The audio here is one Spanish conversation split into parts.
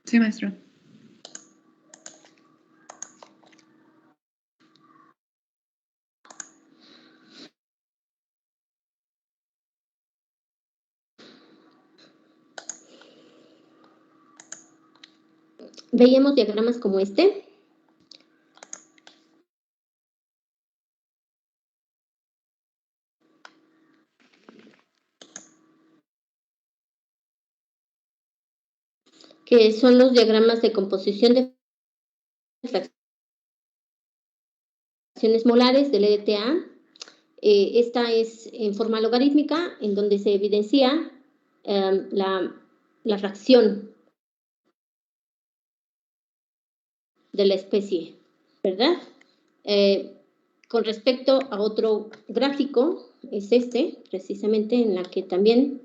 Sí, maestro. Veíamos diagramas como este. Que son los diagramas de composición de fracciones molares del EDTA. Esta es en forma logarítmica, en donde se evidencia la fracción de la especie, ¿verdad? Con respecto a otro gráfico, es este, precisamente, en la que también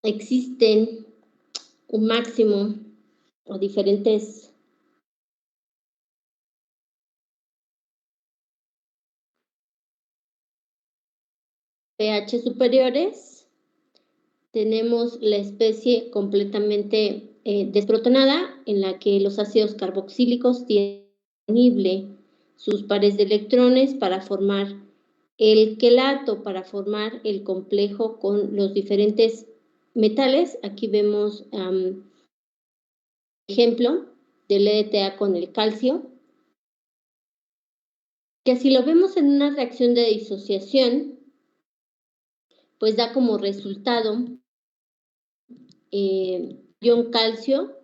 existen un máximo o diferentes pH superiores. Tenemos la especie completamente desprotonada, en la que los ácidos carboxílicos tienen disponible sus pares de electrones para formar el quelato, para formar el complejo con los diferentes metales. Aquí vemos ejemplo del EDTA con el calcio, que si lo vemos en una reacción de disociación, pues da como resultado ion calcio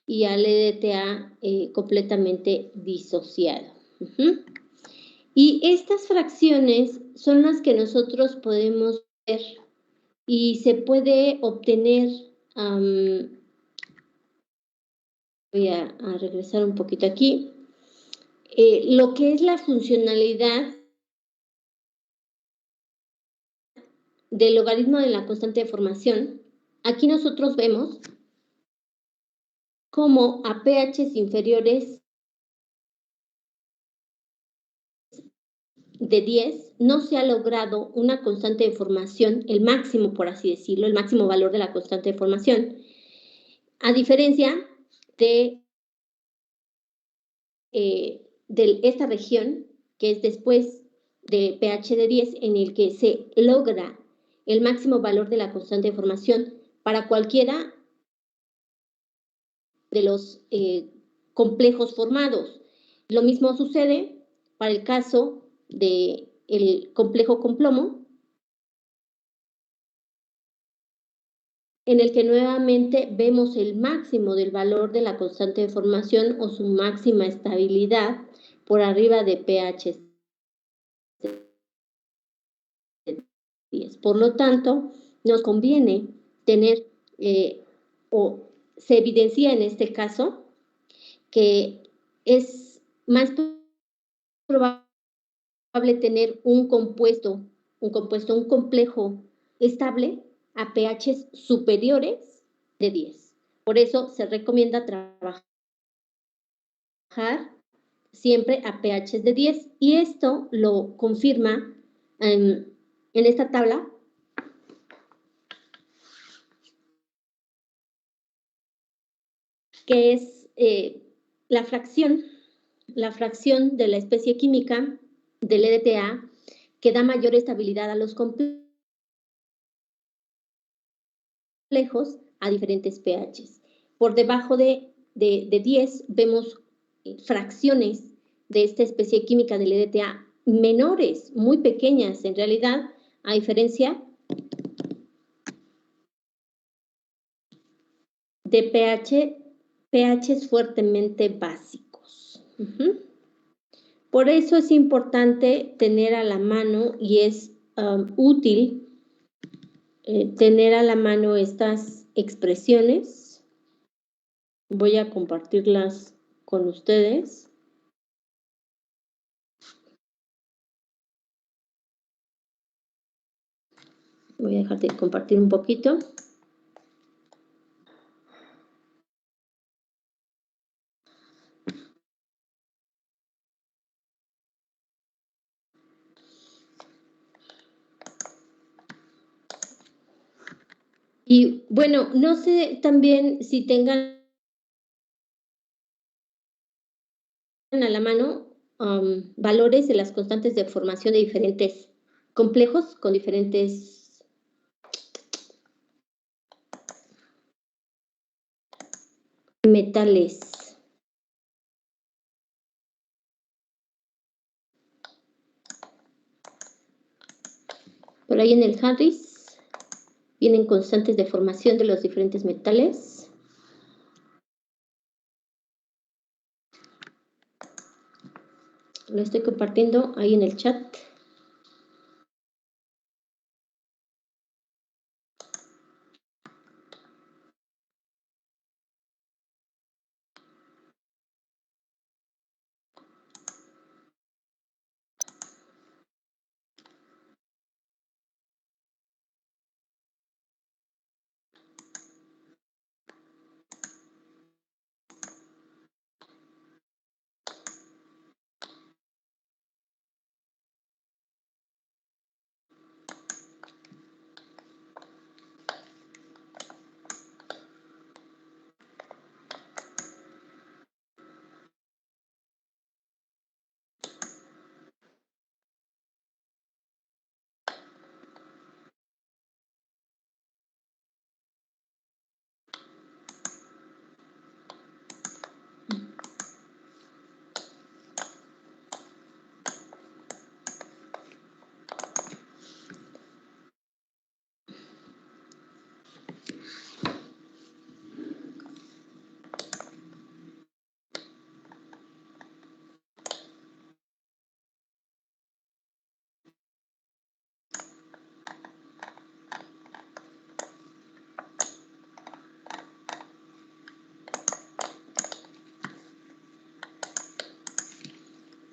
y al EDTA completamente disociado. Y estas fracciones son las que nosotros podemos ver y se puede obtener, voy a regresar un poquito aquí, lo que es la funcionalidad del logaritmo de la constante de formación. Aquí nosotros vemos cómo a pHs inferiores de 10 no se ha logrado una constante de formación, el máximo, por así decirlo, el máximo valor de la constante de formación, a diferencia de esta región, que es después de pH de 10, en el que se logra el máximo valor de la constante de formación para cualquiera de los complejos formados. Lo mismo sucede para el caso del complejo con plomo, en el que nuevamente vemos el máximo del valor de la constante de formación o su máxima estabilidad por arriba de pH 10. Por lo tanto, nos conviene tener, o se evidencia en este caso, que es más probable tener un complejo estable a pHs superiores de 10. Por eso se recomienda trabajar siempre a pHs de 10, y esto lo confirma en esta tabla, que es la fracción de la especie química del EDTA que da mayor estabilidad a los complejos a diferentes pHs. Por debajo de 10 vemos fracciones de esta especie química del EDTA menores, muy pequeñas en realidad, a diferencia de pHs fuertemente básicos. Por eso es importante tener a la mano, y es útil tener a la mano estas expresiones. Voy a compartirlas con ustedes. Voy a dejar de compartir un poquito. Y bueno, no sé también si tengan a la mano valores de las constantes de formación de diferentes complejos con diferentes metales. Por ahí en el Harris vienen constantes de formación de los diferentes metales. Lo estoy compartiendo ahí en el chat.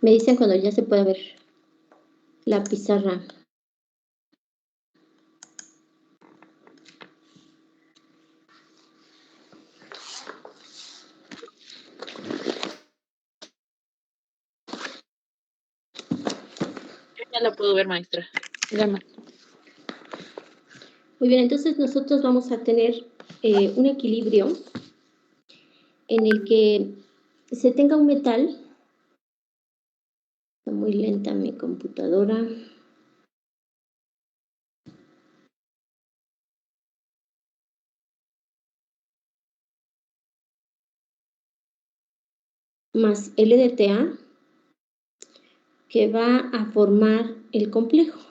Me dicen cuando ya se puede ver la pizarra. Ya la puedo ver, maestra. Gama. Muy bien, entonces nosotros vamos a tener un equilibrio en el que se tenga un metal. Está muy lenta mi computadora. Más LDTA, que va a formar el complejo.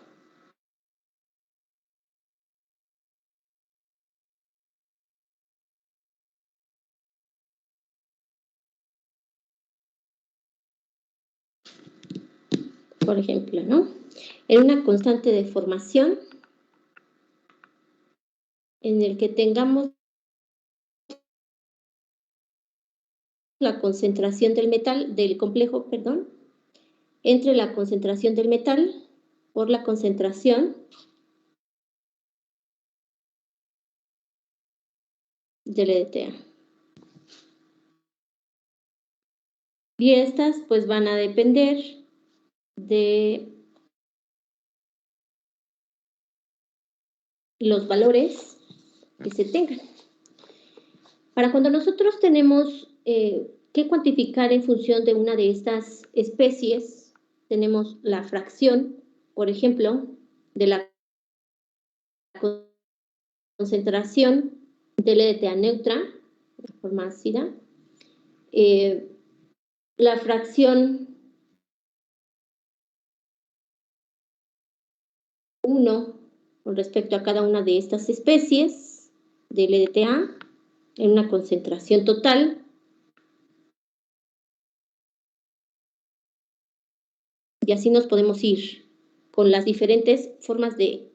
Por ejemplo, ¿no? En una constante de formación en el que tengamos la concentración del metal, del complejo, perdón, entre la concentración del metal por la concentración del EDTA. Y estas pues van a depender de los valores que se tengan. Para cuando nosotros tenemos que cuantificar en función de una de estas especies, tenemos la fracción, por ejemplo, de la concentración del EDTA neutra, de forma ácida, la fracción 1 con respecto a cada una de estas especies del EDTA en una concentración total. Y así nos podemos ir con las diferentes formas de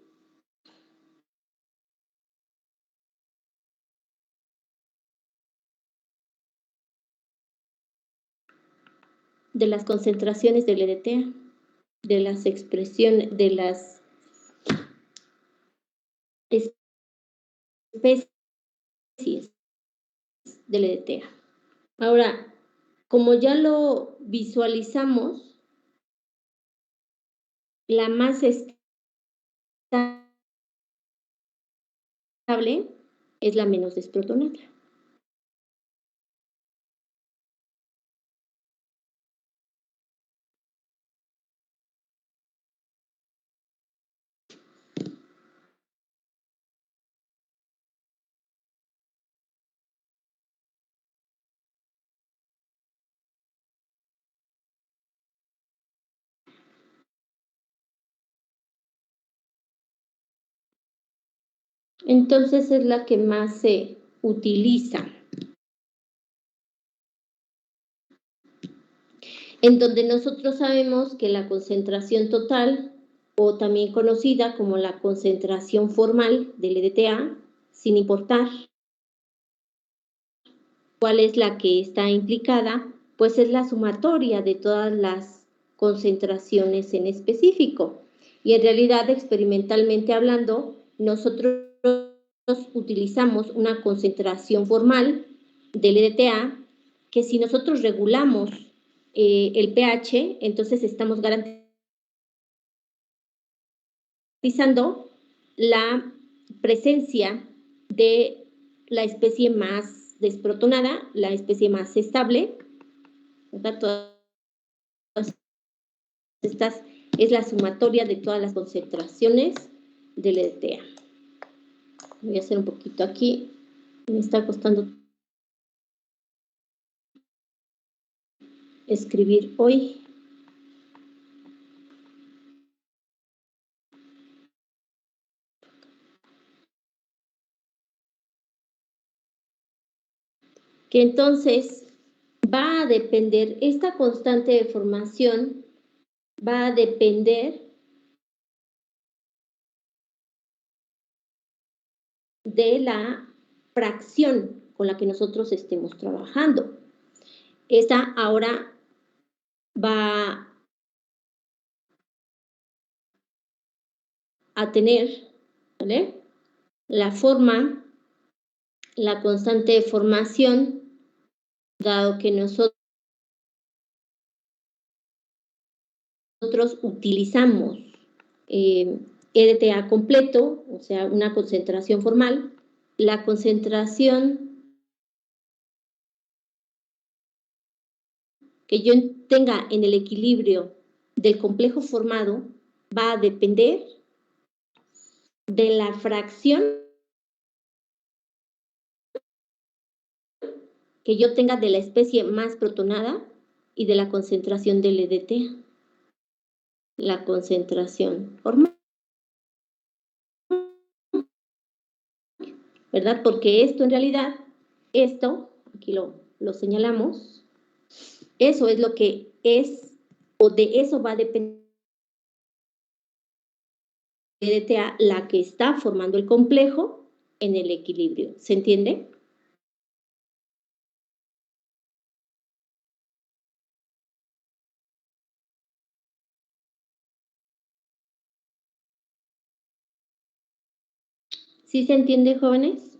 las concentraciones del EDTA, de las expresiones, de las especies del EDTA. Ahora, como ya lo visualizamos, la más estable es la menos desprotonada. Entonces es la que más se utiliza. En donde nosotros sabemos que la concentración total, o también conocida como la concentración formal del EDTA, sin importar cuál es la que está implicada, pues es la sumatoria de todas las concentraciones en específico. Y en realidad, experimentalmente hablando, nosotros utilizamos una concentración formal del EDTA, que si nosotros regulamos el pH, entonces estamos garantizando la presencia de la especie más desprotonada, la especie más estable, ¿verdad? Todas estas es la sumatoria de todas las concentraciones del EDTA. Voy a hacer un poquito aquí, me está costando escribir hoy. Que entonces va a depender, esta constante de formación va a depender de la fracción con la que nosotros estemos trabajando. Esta ahora va a tener, ¿vale?, la forma, la constante de formación, dado que nosotros utilizamos EDTA completo, o sea, una concentración formal, la concentración que yo tenga en el equilibrio del complejo formado va a depender de la fracción que yo tenga de la especie más protonada y de la concentración del EDTA, la concentración formal, ¿verdad? Porque esto en realidad, esto, aquí lo señalamos, eso es lo que es, o de eso va a depender EDTA, la que está formando el complejo en el equilibrio. ¿Se entiende? ¿Sí se entiende, jóvenes?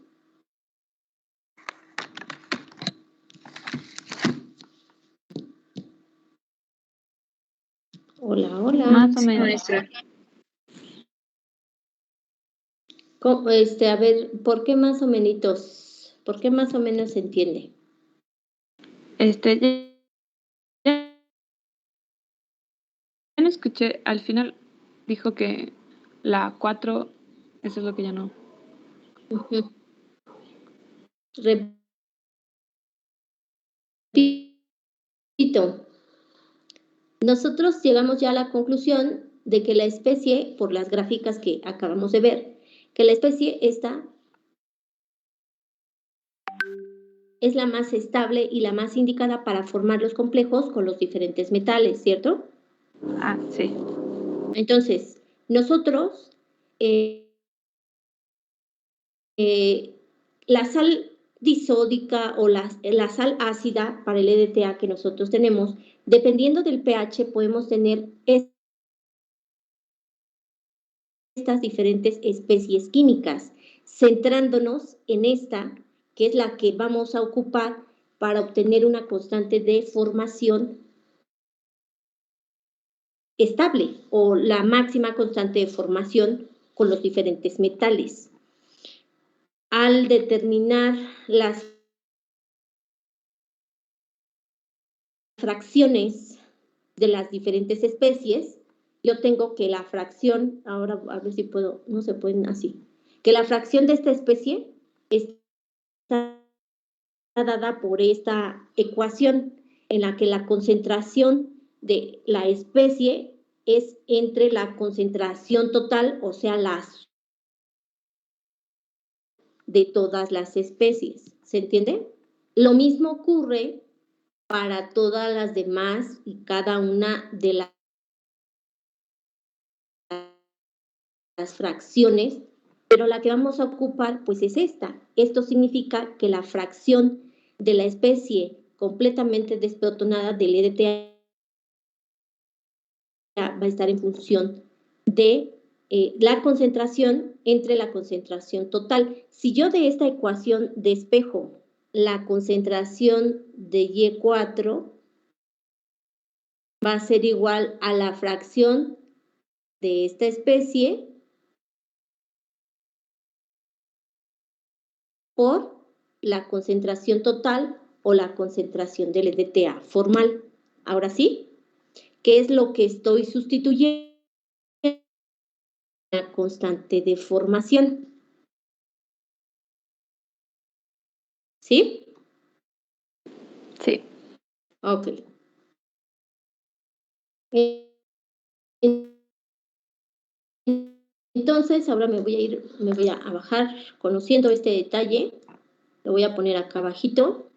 Hola, hola. Más o menos. A ver, ¿por qué más o menos? ¿Por qué más o menos se entiende? Ya no escuché, al final dijo que la 4, eso es lo que ya no. Repito, nosotros llegamos ya a la conclusión de que la especie, por las gráficas que acabamos de ver, que la especie esta es la más estable y la más indicada para formar los complejos con los diferentes metales, ¿cierto? Ah, sí. Entonces, nosotros, la sal disódica o la sal ácida para el EDTA que nosotros tenemos, dependiendo del pH, podemos tener estas diferentes especies químicas, centrándonos en esta, que es la que vamos a ocupar para obtener una constante de formación estable o la máxima constante de formación con los diferentes metales. al determinar las fracciones de las diferentes especies, yo tengo que la fracción, ahora a ver si puedo, no se pueden así, que la fracción de esta especie está dada por esta ecuación en la que la concentración de la especie es entre la concentración total, o sea, las de todas las especies. ¿Se entiende? Lo mismo ocurre para todas las demás y cada una de las fracciones, pero la que vamos a ocupar pues es esta. Esto significa que la fracción de la especie completamente desprotonada del EDTA va a estar en función de la concentración entre la concentración total. Si yo de esta ecuación despejo la concentración de Y4, va a ser igual a la fracción de esta especie por la concentración total o la concentración del EDTA formal. Ahora sí, ¿qué es lo que estoy sustituyendo? La constante de formación. ¿Sí? Sí. Ok. Entonces, ahora me voy a bajar conociendo este detalle. Lo voy a poner acá abajito.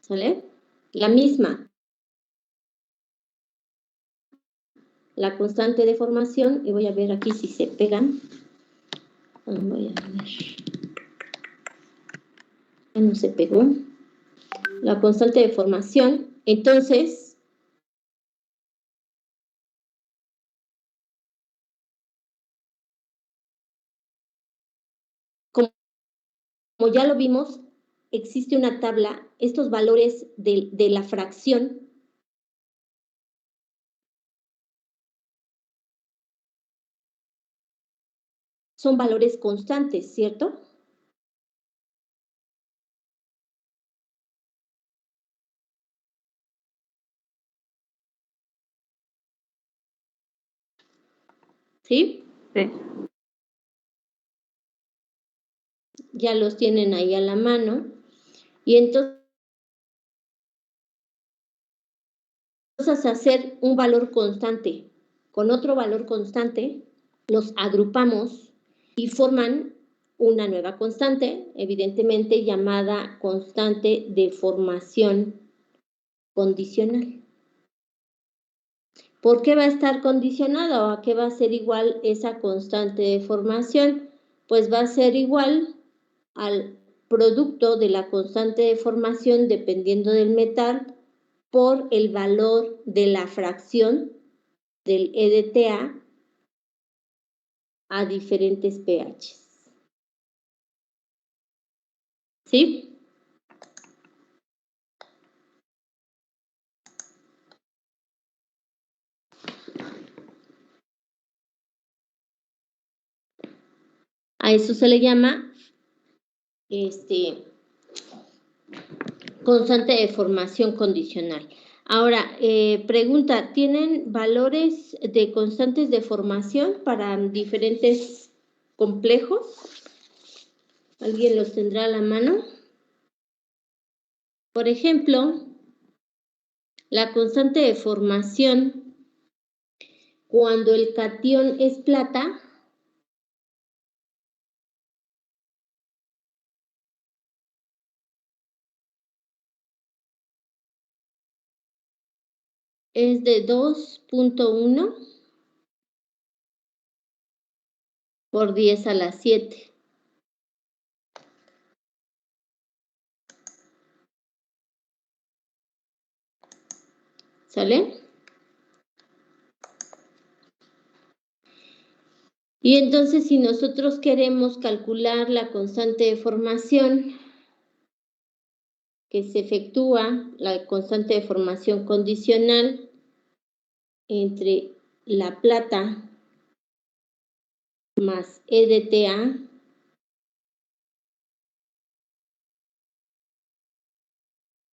¿Sale? La misma. La constante de formación. Y voy a ver aquí si se pegan. Voy a ver. Ya no se pegó. La constante de formación. Entonces, como ya lo vimos, existe una tabla. Estos valores de la fracción son valores constantes, ¿cierto? ¿Sí? Sí. Ya los tienen ahí a la mano. Y entonces hacer un valor constante con otro valor constante, los agrupamos y forman una nueva constante, evidentemente llamada constante de formación condicional. ¿Por qué va a estar condicionada o a qué va a ser igual esa constante de formación? Pues va a ser igual al producto de la constante de formación dependiendo del metal por el valor de la fracción del EDTA a diferentes pHs. ¿Sí? A eso se le llama constante de formación condicional. Ahora, pregunta, ¿tienen valores de constantes de formación para diferentes complejos? ¿Alguien los tendrá a la mano? Por ejemplo, la constante de formación, cuando el catión es plata, es de 2.1 por 10 a la 7. ¿Sale? Y entonces, si nosotros queremos calcular la constante de formación que se efectúa, la constante de formación condicional entre la plata más EDTA,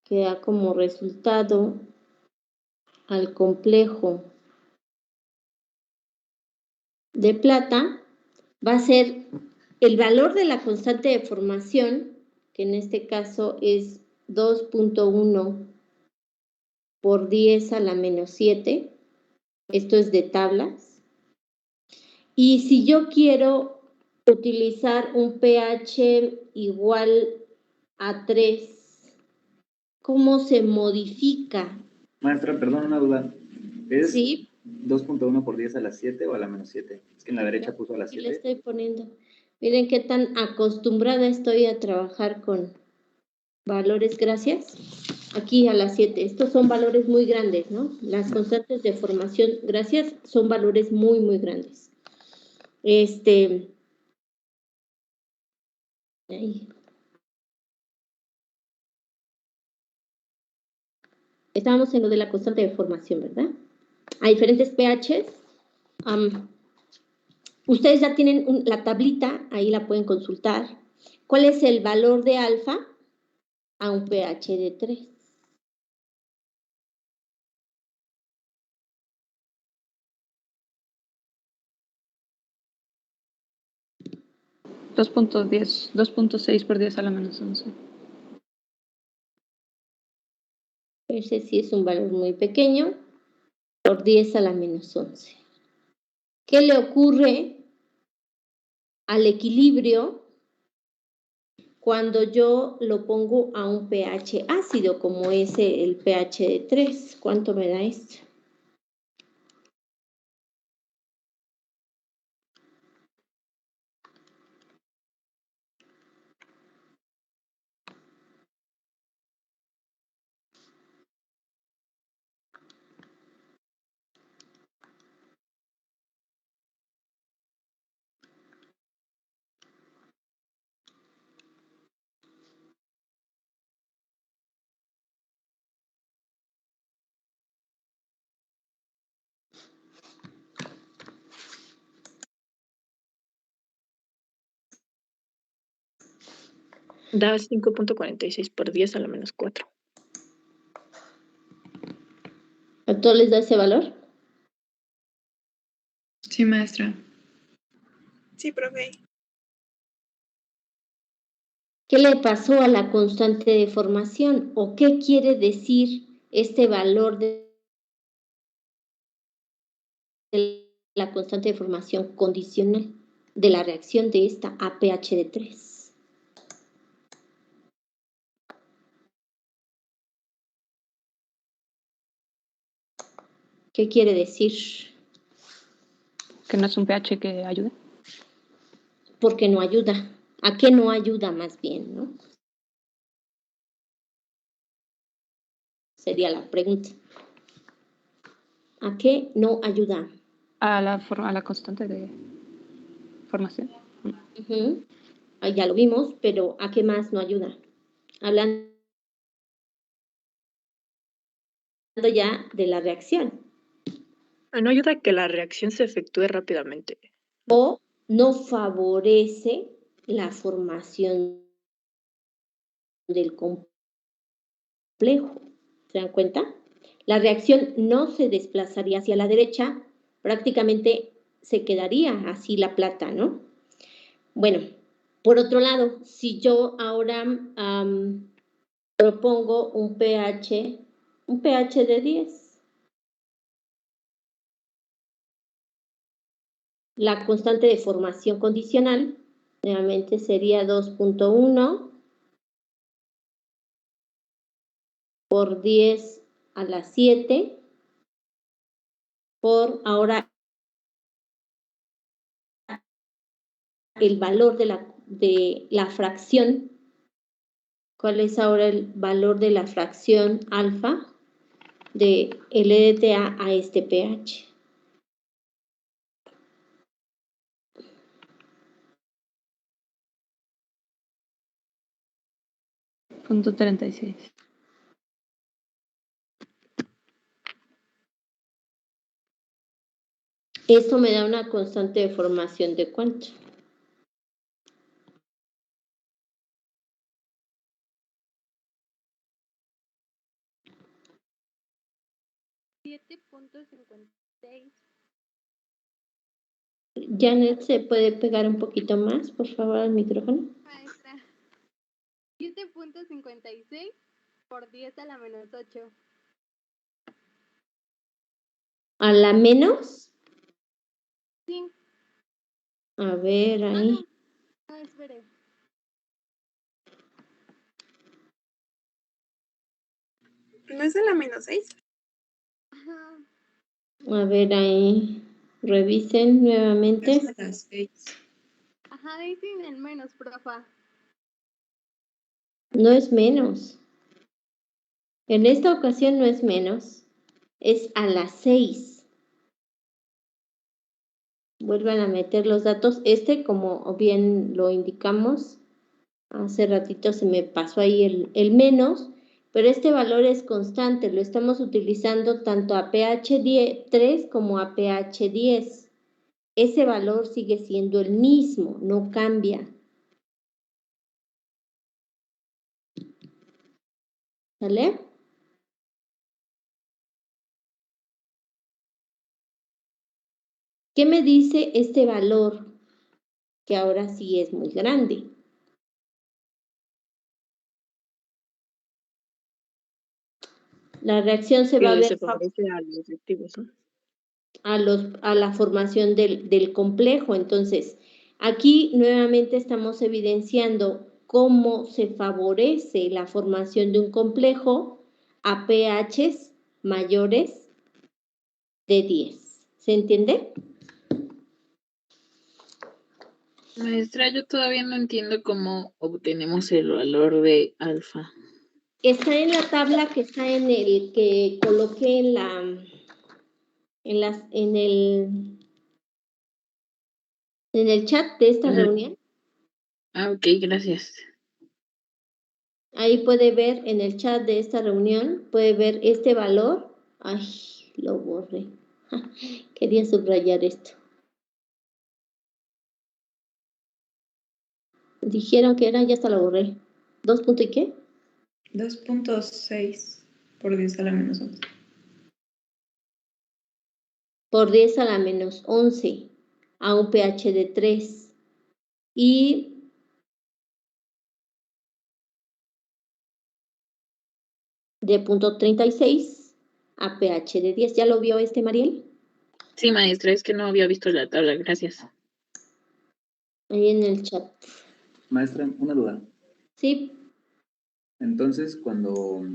que da como resultado al complejo de plata va a ser el valor de la constante de formación, que en este caso es 2.1 por 10 a la menos 7. Esto es de tablas. Y si yo quiero utilizar un pH igual a 3, ¿cómo se modifica? Maestra, perdón, una duda. ¿Es Sí. 2.1 por 10 a la 7 o a la menos 7? Es que en la derecha puso a la 7. Aquí le estoy poniendo. Miren qué tan acostumbrada estoy a trabajar con valores, gracias. Aquí a las 7. Estos son valores muy grandes, ¿no? Las constantes de formación, gracias, son valores muy, muy grandes. Ahí. Estábamos en lo de la constante de formación, ¿verdad? A diferentes pHs. Ustedes ya tienen la tablita, ahí la pueden consultar. ¿Cuál es el valor de alfa a un pH de 3? 2.6 por 10 a la menos 11. Ese sí es un valor muy pequeño, por 10 a la menos 11. ¿Qué le ocurre al equilibrio cuando yo lo pongo a un pH ácido, como es el pH de 3? ¿Cuánto me da esto? Da 5.46 por 10 a la menos 4. ¿A todos les da ese valor? Sí, maestra. Sí, profe. ¿Qué le pasó a la constante de formación? ¿O qué quiere decir este valor de la constante de formación condicional de la reacción de esta a pH de 3? ¿Qué quiere decir? Que no es un pH que ayude. Porque no ayuda. ¿A qué no ayuda más bien, no? Sería la pregunta. ¿A qué no ayuda? A la constante de formación. Ahí ya lo vimos, pero ¿a qué más no ayuda? Hablando ya de la reacción. No ayuda a que la reacción se efectúe rápidamente. O no favorece la formación del complejo. ¿Se dan cuenta? La reacción no se desplazaría hacia la derecha, prácticamente se quedaría así la plata, ¿no? Bueno, por otro lado, si yo ahora propongo un pH de 10, la constante de formación condicional nuevamente sería 2.1 por 10 a la 7 por ahora el valor de la fracción. ¿Cuál es ahora el valor de la fracción alfa de LDTA a este pH? Punto 36. Esto me da una constante de formación de ¿cuánto? 7.56. Janet, ¿se puede pegar un poquito más, por favor, al micrófono? Maestra. 7.56 por 10 a la menos 8. ¿A la menos? Sí. A ver, ahí. No, espere. ¿No es a la menos 6? Ajá. A ver, ahí. Revisen nuevamente. Es a las 6. Ajá, ahí sin el menos, profa. No es menos. En esta ocasión no es menos. Es a las 6. Vuelvan a meter los datos. Como bien lo indicamos, hace ratito se me pasó ahí el menos, pero este valor es constante. Lo estamos utilizando tanto a pH 3 como a pH 10. Ese valor sigue siendo el mismo, no cambia. ¿Sale? ¿Qué me dice este valor? Que ahora sí es muy grande. La reacción se va a ver Se favorece a los reactivos, ¿no? a la formación del complejo. Entonces, aquí nuevamente estamos evidenciando cómo se favorece la formación de un complejo a pHs mayores de 10. ¿Se entiende? Maestra, yo todavía no entiendo cómo obtenemos el valor de alfa. Está en la tabla que está en el que coloqué en el chat de esta reunión. Ah, ok, gracias. Ahí puede ver en el chat de esta reunión, puede ver este valor. Ay, lo borré. Quería subrayar esto. Dijeron que era, ya hasta lo borré. ¿2 punto y qué? 2.6 por 10 a la menos 11. Por 10 a la menos 11 a un pH de 3. Y de punto 36 a pH de 10. ¿Ya lo vio Mariel? Sí, maestra, es que no había visto la tabla, gracias. Ahí en el chat. Maestra, una duda. Sí. Entonces, cuando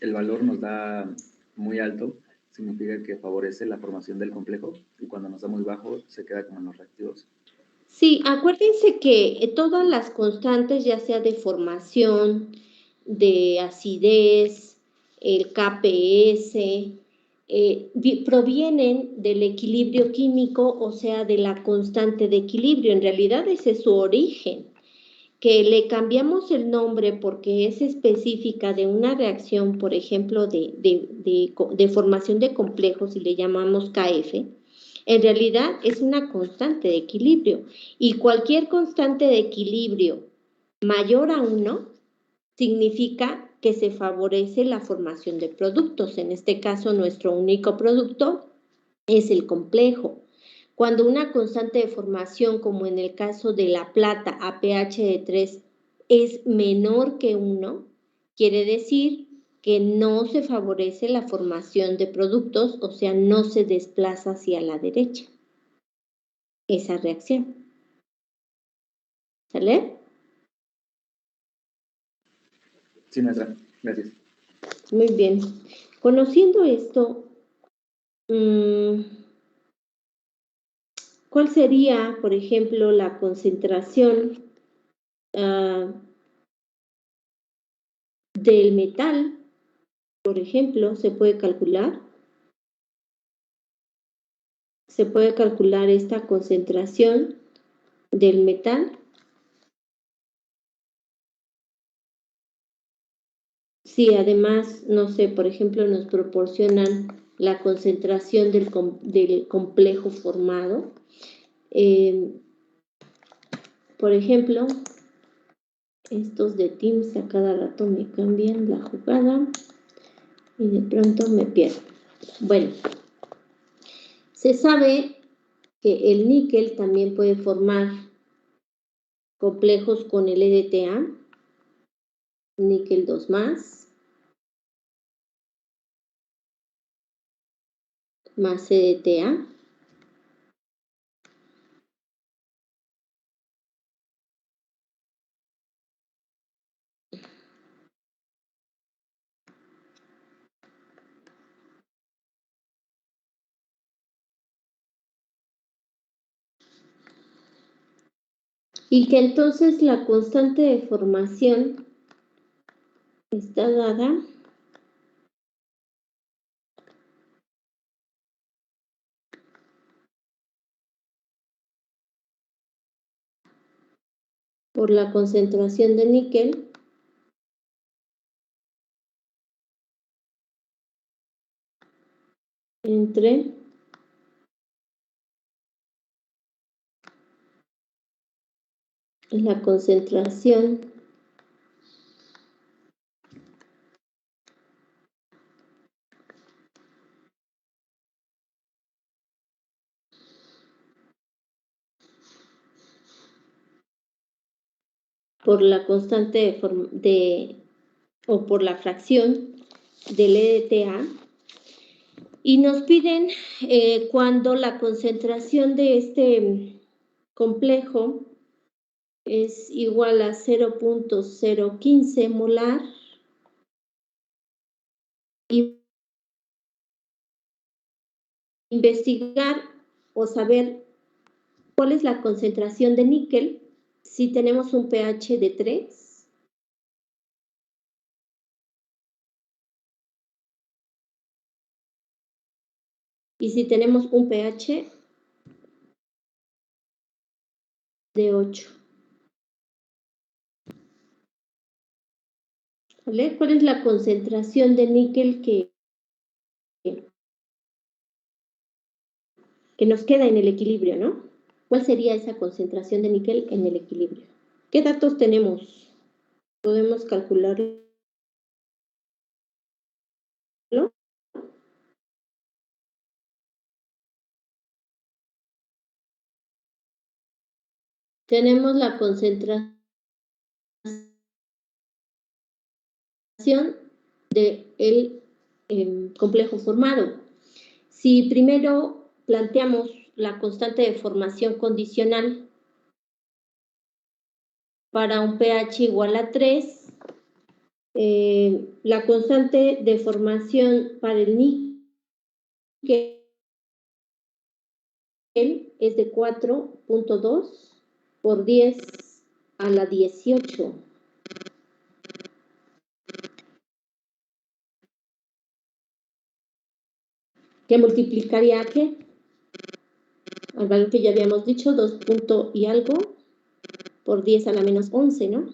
el valor nos da muy alto, significa que favorece la formación del complejo, y cuando nos da muy bajo, se queda como en los reactivos. Sí, acuérdense que todas las constantes, ya sea de formación, de acidez, el KPS, provienen del equilibrio químico, o sea, de la constante de equilibrio. En realidad ese es su origen. Que le cambiamos el nombre porque es específica de una reacción, por ejemplo, de formación de complejos y le llamamos KF, en realidad es una constante de equilibrio. Y cualquier constante de equilibrio mayor a 1 significa que se favorece la formación de productos. En este caso, nuestro único producto es el complejo. Cuando una constante de formación, como en el caso de la plata a pH de 3, es menor que 1, quiere decir que no se favorece la formación de productos, o sea, no se desplaza hacia la derecha esa reacción. ¿Sale? Sí, maestra. Gracias. Muy bien. Conociendo esto, ¿cuál sería, por ejemplo, la concentración del metal? Por ejemplo, se puede calcular. Se puede calcular esta concentración del metal. Si además, no sé, por ejemplo, nos proporcionan la concentración del complejo formado. Por ejemplo, estos de Teams a cada rato me cambian la jugada. Y de pronto me pierdo. Bueno, se sabe que el níquel también puede formar complejos con el EDTA, níquel 2+, más EDTA. Y que entonces la constante de formación está dada por la concentración de níquel entre la concentración por la constante o por la fracción del EDTA, y nos piden cuando la concentración de este complejo es igual a 0.015 molar y investigar o saber cuál es la concentración de níquel si tenemos un pH de 3 y si tenemos un pH de 8. ¿Vale? ¿Cuál es la concentración de níquel que nos queda en el equilibrio, ¿no? ¿Cuál sería esa concentración de níquel en el equilibrio? ¿Qué datos tenemos? ¿Podemos calcularlo? Tenemos la concentración del complejo formado. Si primero planteamos la constante de formación condicional para un pH igual a 3, la constante de formación para el níquel es de 4.2 por 10 a la 18. ¿Que multiplicaría a qué? Al valor que ya habíamos dicho, 2 punto y algo por 10 a la menos 11, ¿no?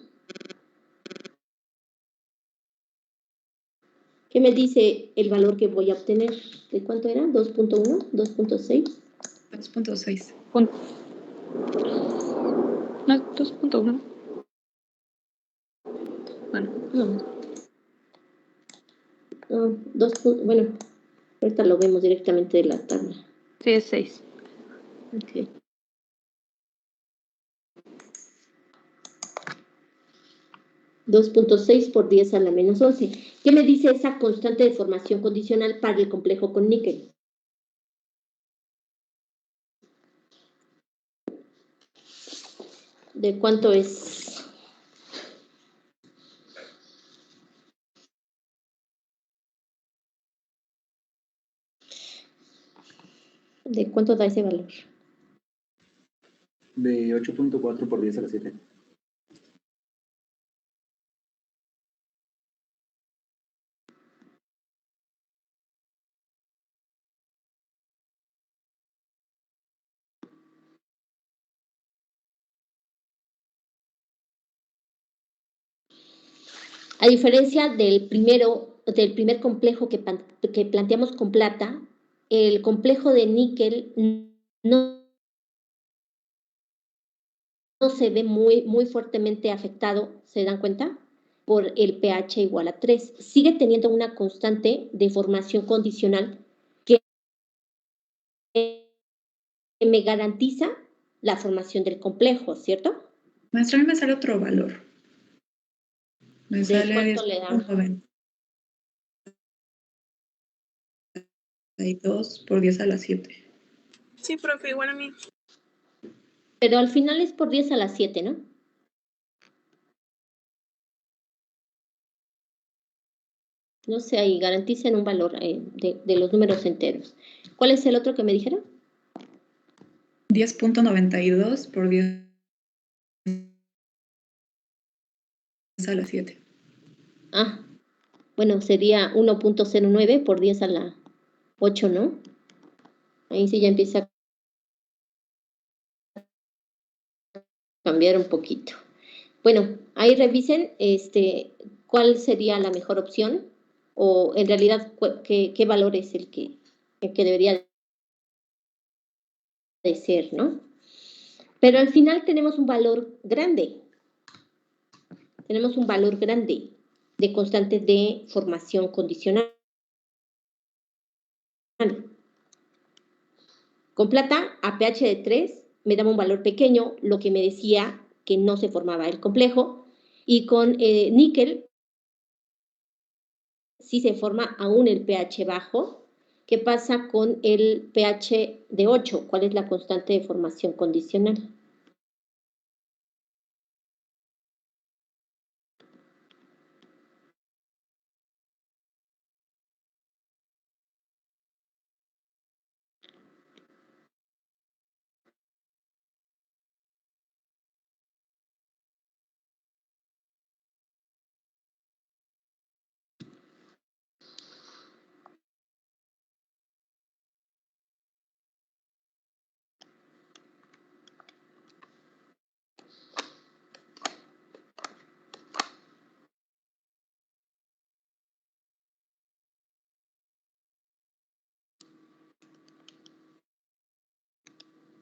¿Qué me dice el valor que voy a obtener? ¿De cuánto era? ¿2.1? ¿2.6? 2.6. No, 2.1. Bueno, no. Bueno, ahorita lo vemos directamente de la tabla. Sí, es 6. Ok. .6 por 10 a la menos 11. ¿Qué me dice esa constante de formación condicional para el complejo con níquel? ¿De cuánto es? ¿De cuánto da ese valor? De 8.4 por 10 a la 7. A diferencia del primer complejo que planteamos con plata, el complejo de níquel no se ve muy fuertemente afectado, ¿se dan cuenta? por el pH igual a 3. Sigue teniendo una constante de formación condicional que me garantiza la formación del complejo, ¿cierto? Maestra, a mí me sale otro valor. Me ¿De sale cuánto le da? 10.92 por 10 a la 7. Sí, profe, igual a mí. Pero al final es por 10 a la 7, ¿no? No sé, ahí garanticen un valor de los números enteros. ¿Cuál es el otro que me dijeron? 10.92 por 10 a la 7. Ah, bueno, sería 1.09 por 10 a la 8, ¿no? Ahí sí ya empieza a cambiar un poquito. Bueno, ahí revisen cuál sería la mejor opción o en realidad qué valor es el que debería de ser, ¿no? Pero al final tenemos un valor grande. Tenemos un valor grande de constante de formación condicional. Con plata, a pH de 3, me daba un valor pequeño, lo que me decía que no se formaba el complejo. Y con níquel, sí se forma aún el pH bajo. ¿Qué pasa con el pH de 8? ¿Cuál es la constante de formación condicional?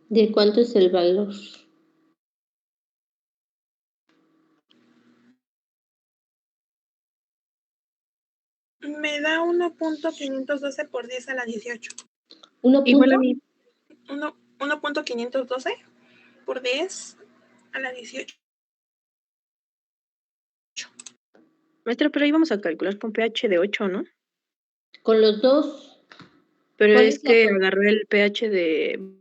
¿De cuánto es el valor? Me da 1.512 por 10 a la 18. Igual a mí. 1.512 por 10 a la 18. Maestra, pero ahí vamos a calcular con pH de 8, ¿no? Con los dos. Pero ¿Cuál es es la que con- agarré el pH de...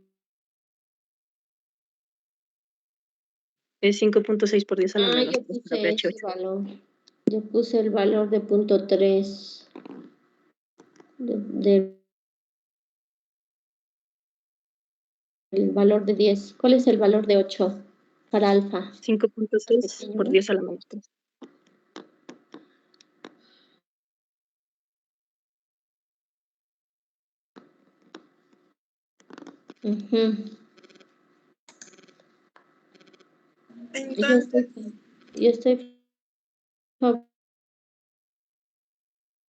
Es 5.6 por 10 a la Ah, menos yo 3 para puse pH ese 8. valor. Yo puse el valor de 0.3 el valor de 10. ¿Cuál es el valor de 8 para alfa? 5.6 por 10 a la menos 3. Entonces, Yo estoy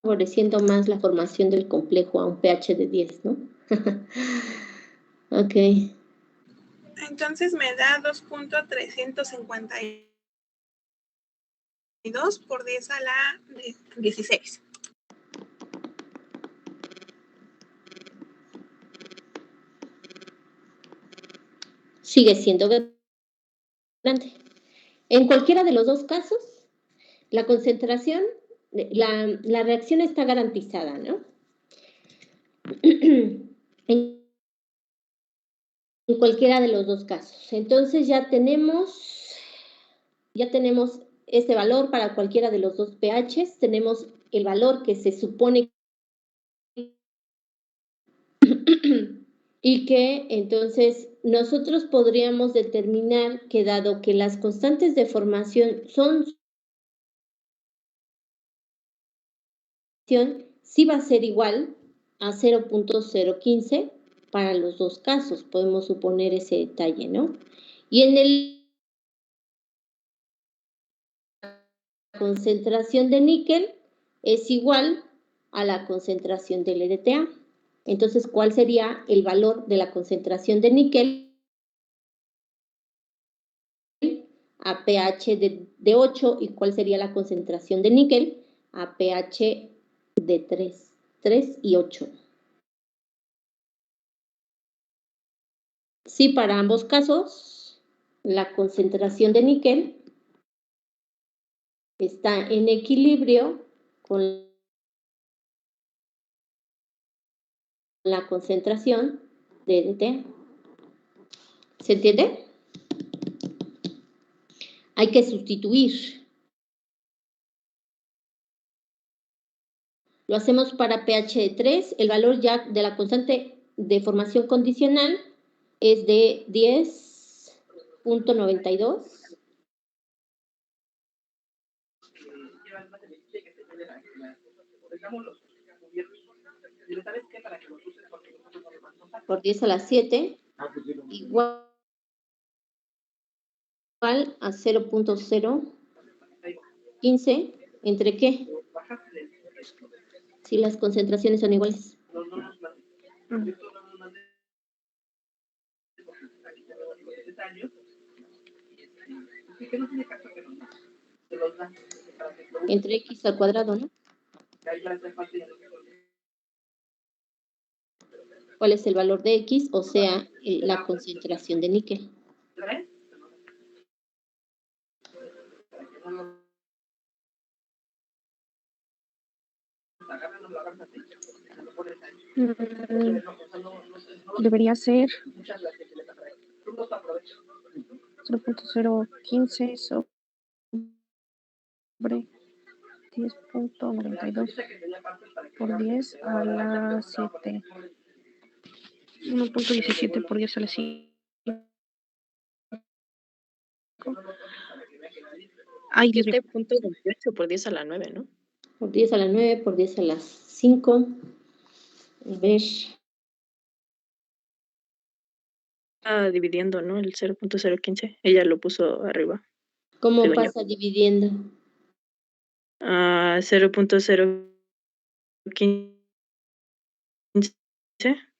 favoreciendo más la formación del complejo a un pH de 10, ¿no? Ok. entonces me da 2.352 por 10 a la 16. Sigue siendo grande. En cualquiera de los dos casos, la concentración, la reacción está garantizada, ¿no? En cualquiera de los dos casos. Entonces ya tenemos este valor para cualquiera de los dos pHs, tenemos el valor que se supone y que entonces nosotros podríamos determinar que dado que las constantes de formación son sí va a ser igual a 0.015 para los dos casos, podemos suponer ese detalle, ¿no? Y en la concentración de níquel es igual a la concentración del LDTA. Entonces, ¿cuál sería el valor de la concentración de níquel a pH de 8. ¿Y cuál sería la concentración de níquel? A pH de 3 y 8. Sí, para ambos casos, la concentración de níquel está en equilibrio con la concentración de DTA. ¿Se entiende? Hay que sustituir. Lo hacemos para pH de 3. El valor ya de la constante de formación condicional es de 10.92. Por 10 a la 7, igual a 0.015. ¿Entre qué? Si las concentraciones son iguales. Entre x al cuadrado, ¿no? ¿Cuál es el valor de x? O sea, la concentración de níquel. Debería ser 0.015 sobre 10.92 por 10 a la 7. 1.17 por 10 a la 5. Ay, Dios mío. 7.28 por 10 a la 9, ¿no? Por 10 a la 9, por 10 a las 5. A ver. Dividiendo, ¿no? El 0.015. Ella lo puso arriba. ¿Cómo según yo. pasa dividiendo? 0.015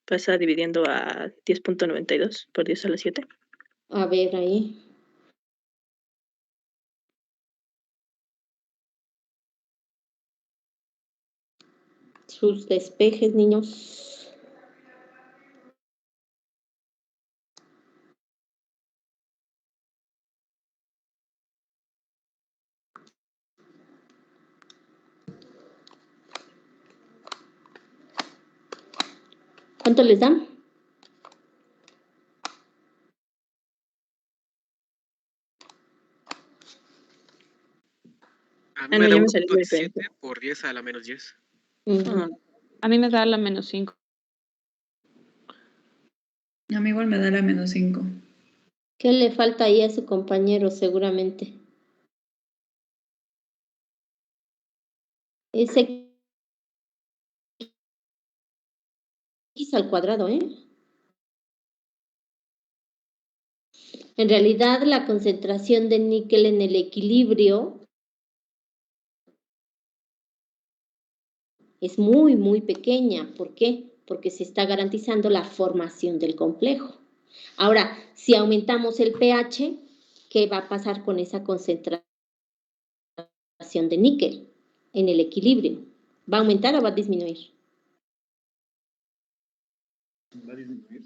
pasa dividiendo a 10.92 por 10 a la 7. A ver, ahí. Sus despejes, niños. ¿Cuánto les dan? A mí No, me da ya me salió la 1.17 diferencia. por 10 a la menos 10. A mí me da la menos 5. A mí igual me da la menos 5. ¿Qué le falta ahí a su compañero seguramente? Es x al cuadrado, ¿eh? En realidad, la concentración de níquel en el equilibrio es muy, muy pequeña. ¿Por qué? Porque se está garantizando la formación del complejo. Ahora, si aumentamos el pH, ¿qué va a pasar con esa concentración de níquel en el equilibrio? ¿Va a aumentar o va a disminuir? Va a disminuir.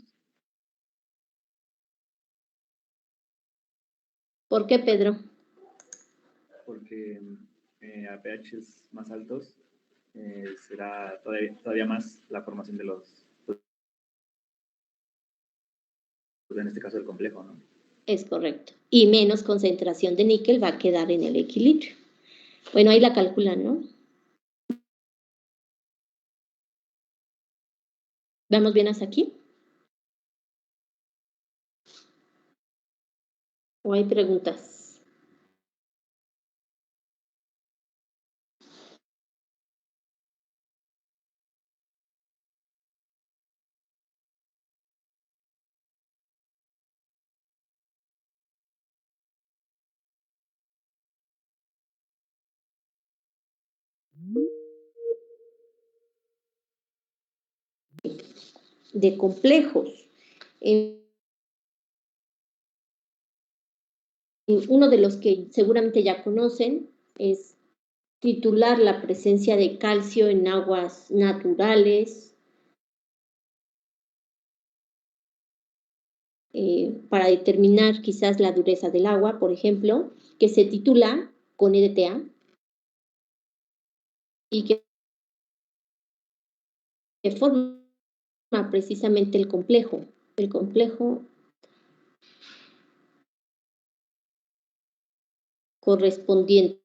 ¿Por qué, Pedro? Porque a pHs más altos será todavía más la formación de los, pues, en este caso, el complejo, ¿no? Es correcto. Y menos concentración de níquel va a quedar en el equilibrio. Bueno, ahí la calculan, ¿no? ¿Vamos bien hasta aquí? ¿O hay preguntas? De complejos. En uno de los que seguramente ya conocen es titular la presencia de calcio en aguas naturales, para determinar quizás la dureza del agua, por ejemplo, que se titula con EDTA y que forma precisamente el complejo correspondiente.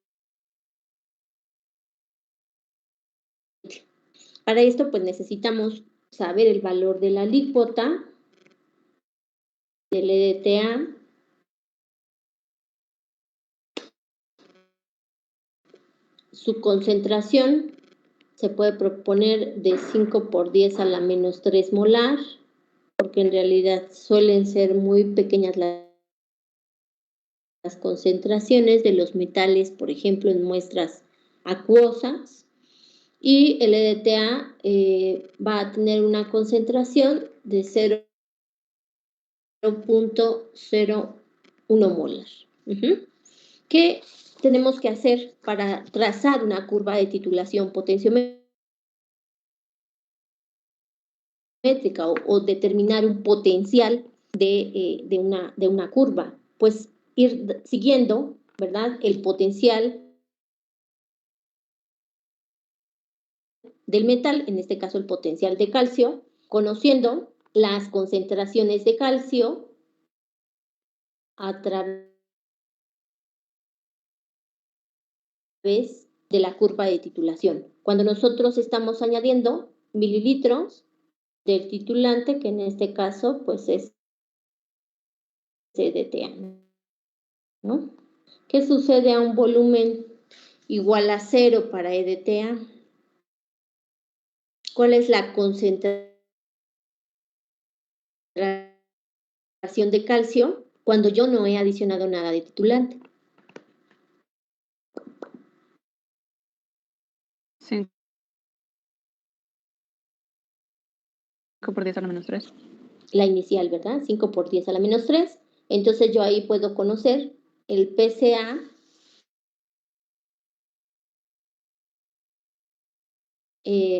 Para esto, pues necesitamos saber el valor de la alícuota del EDTA, su concentración se puede proponer de 5 por 10 a la menos 3 molar, porque en realidad suelen ser muy pequeñas las concentraciones de los metales, por ejemplo, en muestras acuosas, y el EDTA va a tener una concentración de 0.01 molar. ¿Qué tenemos que hacer para trazar una curva de titulación potenciométrica o determinar un potencial de una curva? Pues ir siguiendo, ¿verdad?, el potencial del metal, en este caso el potencial de calcio, conociendo las concentraciones de calcio a través de la curva de titulación. Cuando nosotros estamos añadiendo mililitros del titulante, que en este caso pues es EDTA, ¿no? ¿Qué sucede a un volumen igual a 0 para EDTA? ¿Cuál es la concentración de calcio cuando yo no he adicionado nada de titulante? 5 por 10 a la menos 3. La inicial, ¿verdad? 5 por 10 a la menos 3. Entonces yo ahí puedo conocer el PCA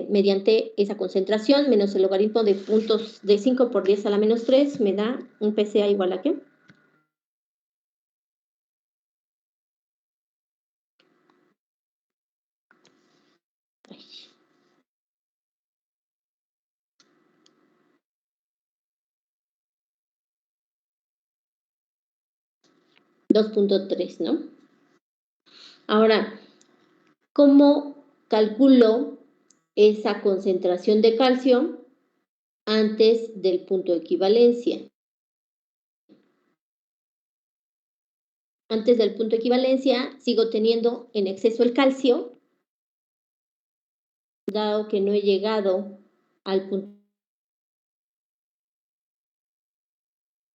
mediante esa concentración menos el logaritmo de puntos de 5 por 10 a la menos 3 me da un PCA igual a ¿qué? $2.3, ¿no? Ahora, ¿cómo calculo esa concentración de calcio antes del punto de equivalencia? Antes del punto de equivalencia sigo teniendo en exceso el calcio, dado que no he llegado al punto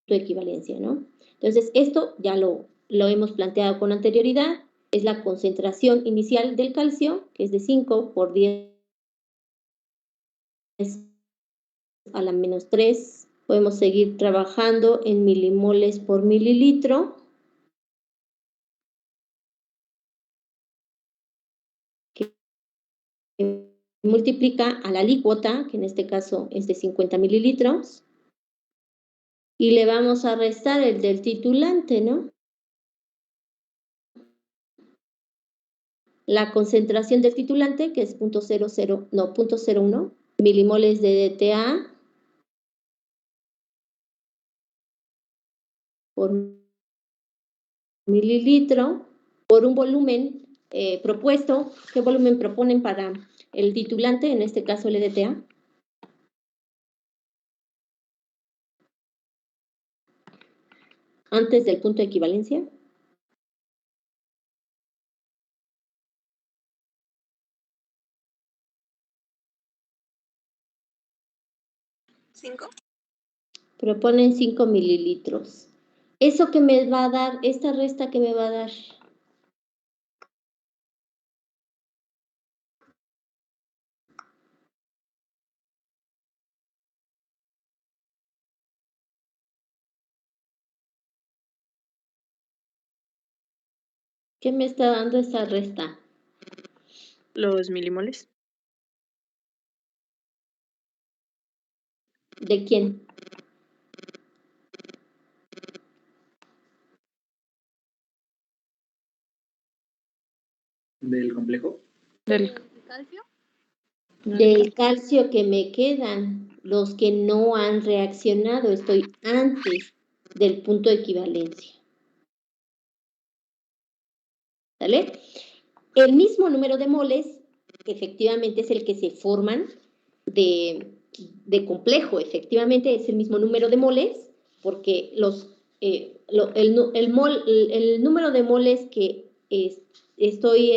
de equivalencia, ¿no? Entonces, esto ya lo hemos planteado con anterioridad, es la concentración inicial del calcio, que es de 5 por 10 a la menos 3. Podemos seguir trabajando en milimoles por mililitro, que multiplica a la alícuota, que en este caso es de 50 mililitros, y le vamos a restar el del titulante, ¿no? La concentración del titulante, que es 0.01 milimoles de DTA por mililitro, por un volumen propuesto. ¿Qué volumen proponen para el titulante, en este caso el EDTA? Antes del punto de equivalencia. ¿5? Proponen 5 mililitros. ¿Eso que me va a dar, esta resta que me va a dar? ¿Qué me está dando esa resta? Los milimoles. ¿De quién? ¿Del complejo? Del calcio. Del calcio que me quedan, los que no han reaccionado. Estoy antes del punto de equivalencia. ¿Sale? El mismo número de moles, efectivamente, es el que se forman de complejo. Efectivamente, es el mismo número de moles, porque el número de moles que estoy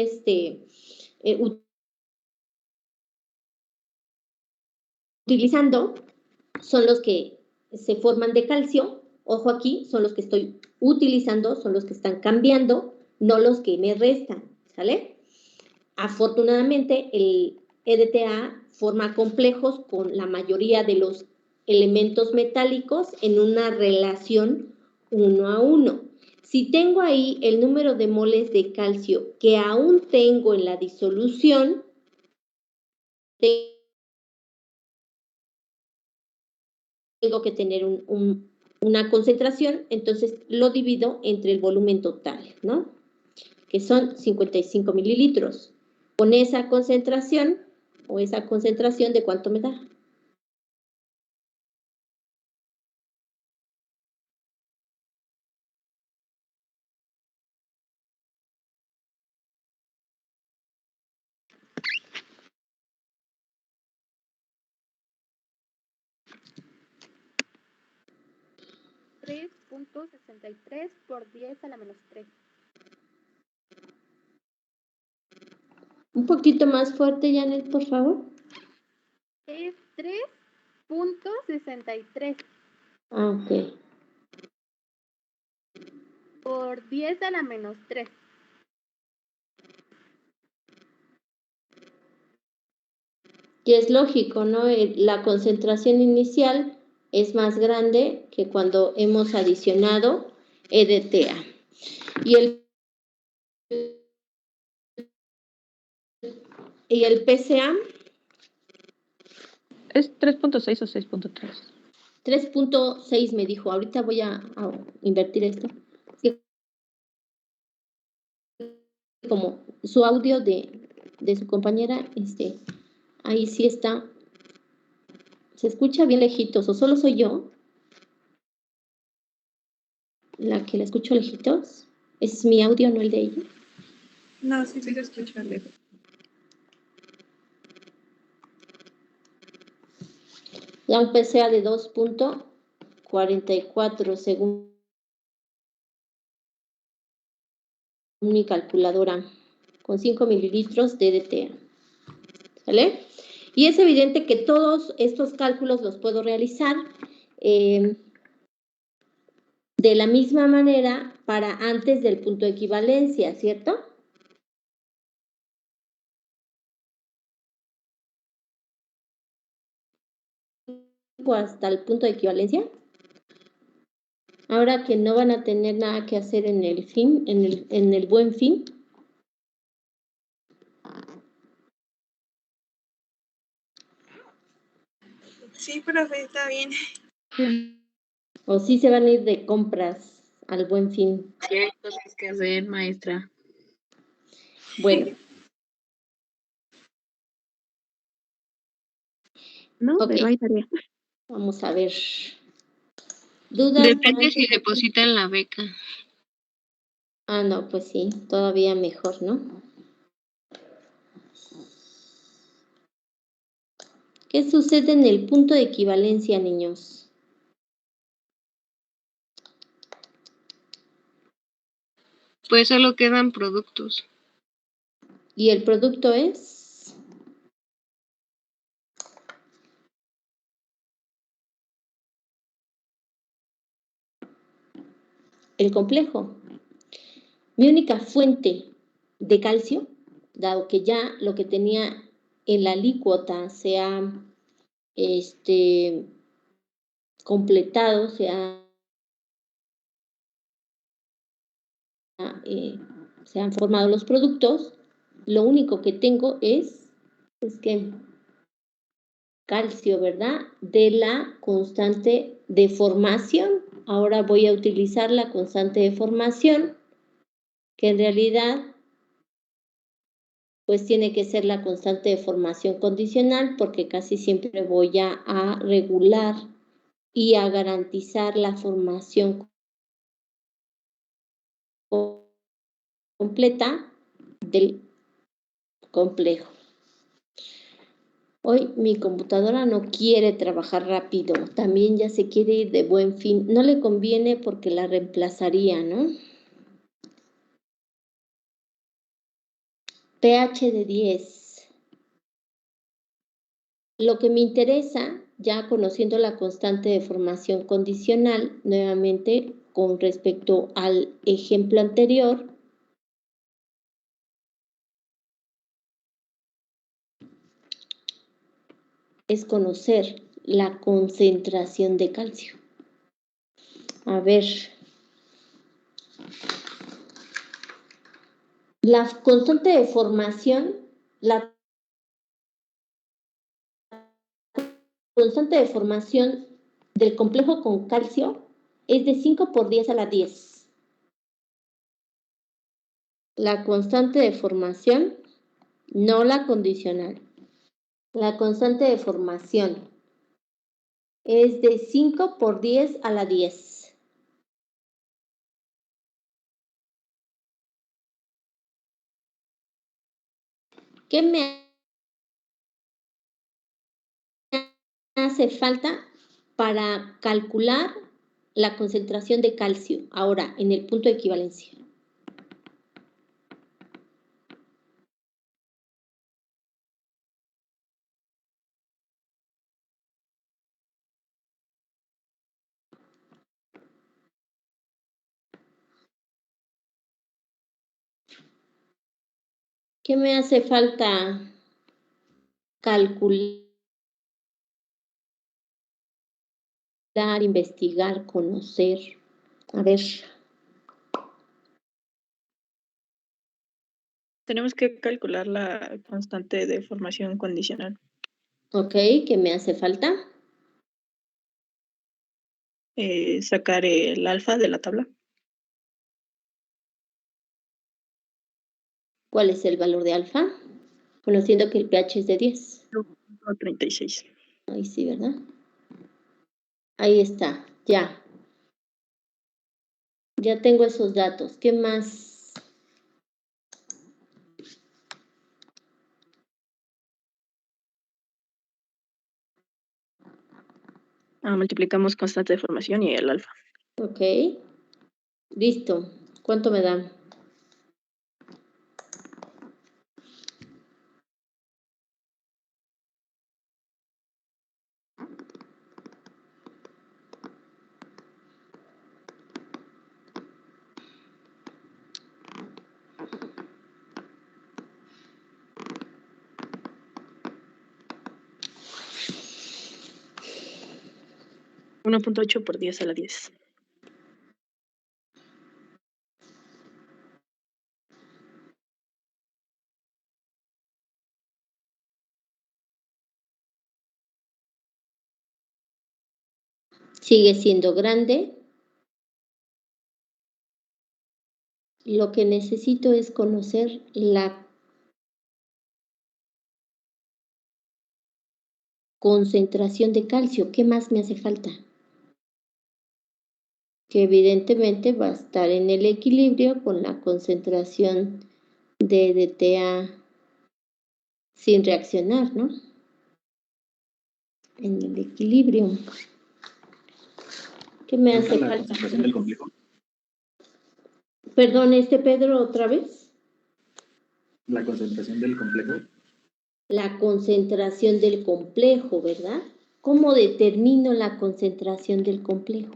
utilizando son los que se forman de calcio. Ojo aquí, son los que estoy utilizando, son los que están cambiando, no los que me restan, ¿sale? Afortunadamente, el EDTA forma complejos con la mayoría de los elementos metálicos en una relación 1 a 1. Si tengo ahí el número de moles de calcio que aún tengo en la disolución, tengo que tener una concentración, entonces lo divido entre el volumen total, ¿no? Que son 55 mililitros. Con esa concentración, ¿de cuánto me da? .63 por 10 a la menos 3. Un poquito más fuerte, Janet, por favor. Es 3.63 Ah, ok. por 10 a la menos 3. Y es lógico, ¿no? La concentración inicial es más grande que cuando hemos adicionado EDTA. ¿Y el PCA? ¿Es 3.6 o 6.3? 3.6 me dijo. Ahorita voy a invertir esto. Como su audio de su compañera, ahí sí está. ¿Se escucha bien lejitos o solo soy yo la que la escucho lejitos? ¿Es mi audio, no el de ella? No, sí Sí se escucha lejos. Ya un PCA de 2.44 según mi calculadora, con 5 mililitros de DTA. ¿Sale? Y es evidente que todos estos cálculos los puedo realizar de la misma manera para antes del punto de equivalencia, ¿cierto? Hasta el punto de equivalencia. Ahora que no van a tener nada que hacer en el fin, en el buen fin. Sí, profe, está bien. O sí se van a ir de compras al buen fin. Sí, hay cosas que hacer, maestra. Bueno. No, Ok. pero hay tarea. Vamos a ver. ¿Dudas? Depende si depositan la beca. Ah, no, pues sí, todavía mejor, ¿no? ¿Qué sucede en el punto de equivalencia, niños? Pues solo quedan productos. ¿Y el producto es? El complejo. Mi única fuente de calcio, dado que ya lo que tenía en la alícuota se ha completado, se ha se han formado los productos, lo único que tengo es que calcio, ¿verdad? De la constante de formación. Ahora voy a utilizar la constante de formación, que en realidad pues tiene que ser la constante de formación condicional, porque casi siempre voy a regular y a garantizar la formación completa del complejo. Hoy mi computadora no quiere trabajar rápido, también ya se quiere ir de buen fin. No le conviene porque la reemplazaría, ¿no? pH de 10. Lo que me interesa, ya conociendo la constante de formación condicional, nuevamente con respecto al ejemplo anterior, es conocer la concentración de calcio. A ver, la constante de formación, la constante de formación del complejo con calcio es de 5 por 10 a la 10. La constante de formación, no la condicional. La constante de formación es de 5 por 10 a la 10. ¿Qué me hace falta para calcular la concentración de calcio ahora en el punto de equivalencia? ¿Qué me hace falta calcular, investigar, conocer? A ver. Tenemos que calcular la constante de formación condicional. Ok, ¿qué me hace falta? Sacar el alfa de la tabla. ¿Cuál es el valor de alfa? Conociendo que el pH es de 10. 36. Ahí sí, ¿verdad? Ahí está, ya. Ya tengo esos datos. ¿Qué más? Multiplicamos constante de formación y el alfa. Ok. Listo. ¿Cuánto me da? Uno 1.8 por 10 a la 10. Sigue siendo grande. Lo que necesito es conocer la concentración de calcio. ¿Qué más me hace falta? Que evidentemente va a estar en el equilibrio con la concentración de DTA sin reaccionar, ¿no? En el equilibrio. ¿Qué me hace La falta? concentración del complejo. Perdón, Pedro, otra vez. La concentración del complejo. La concentración del complejo, ¿verdad? ¿Cómo determino la concentración del complejo?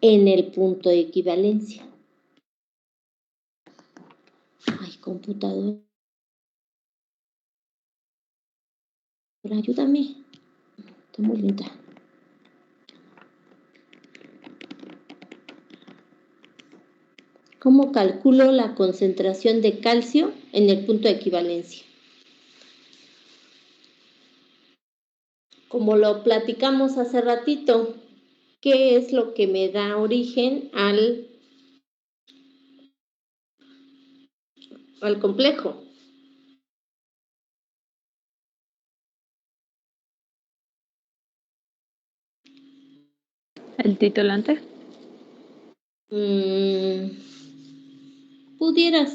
En el punto de equivalencia. Ay, computadora, ayúdame. Estoy muy lenta. ¿Cómo calculo la concentración de calcio en el punto de equivalencia? Como lo platicamos hace ratito, ¿qué es lo que me da origen al complejo? ¿El titulante? Pudiera